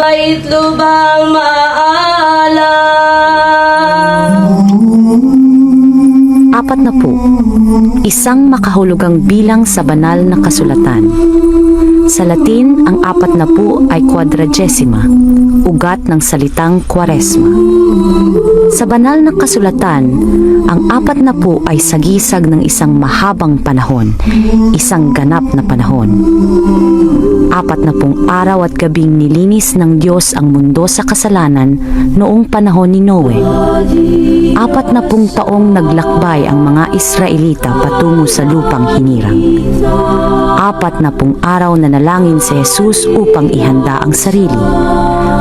Bait lubang maalam. Apat na po, isang makahulugang bilang sa banal na kasulatan. Sa Latin, ang 40 ay quadragesima, ugat ng salitang Kwaresma. Sa banal na kasulatan, ang 40 ay sagisag ng isang mahabang panahon, isang ganap na panahon. 40 araw at gabing nilinis ng Diyos ang mundo sa kasalanan noong panahon ni Noe. 40 taong naglakbay ang mga Israelita patungo sa lupang hinirang. 40 araw na nalangin si Jesus upang ihanda ang sarili.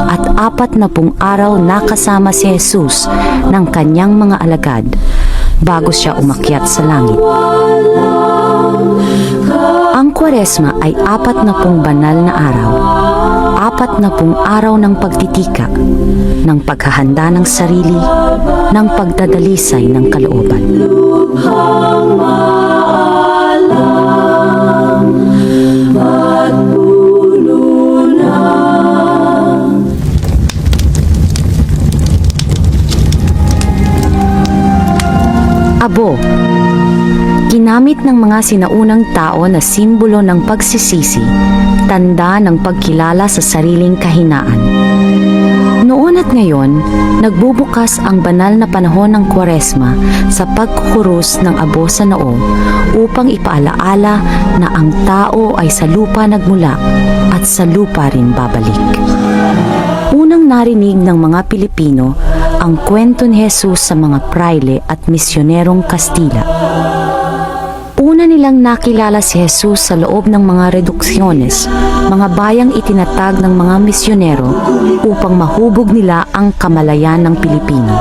At 40 araw nakasama si Jesus ng kanyang mga alagad bago siya umakyat sa langit. Ang Kwaresma ay 40 banal na araw. 40 araw ng pagtitika, ng paghahanda ng sarili, ng pagdadalisay ng kalooban. Abo, ginamit ng mga sinaunang tao na simbolo ng pagsisisi, tanda ng pagkilala sa sariling kahinaan. Noon at ngayon, nagbubukas ang banal na panahon ng Kwaresma sa pagkukurus ng abo sa noo upang ipaalaala na ang tao ay sa lupa nagmula at sa lupa rin babalik. Unang narinig ng mga Pilipino ang kwento ni Jesus sa mga praile at misyonerong Kastila. Una nilang nakilala si Jesus sa loob ng mga reduksyones, mga bayang itinatag ng mga misyonero upang mahubog nila ang kamalayan ng Pilipino.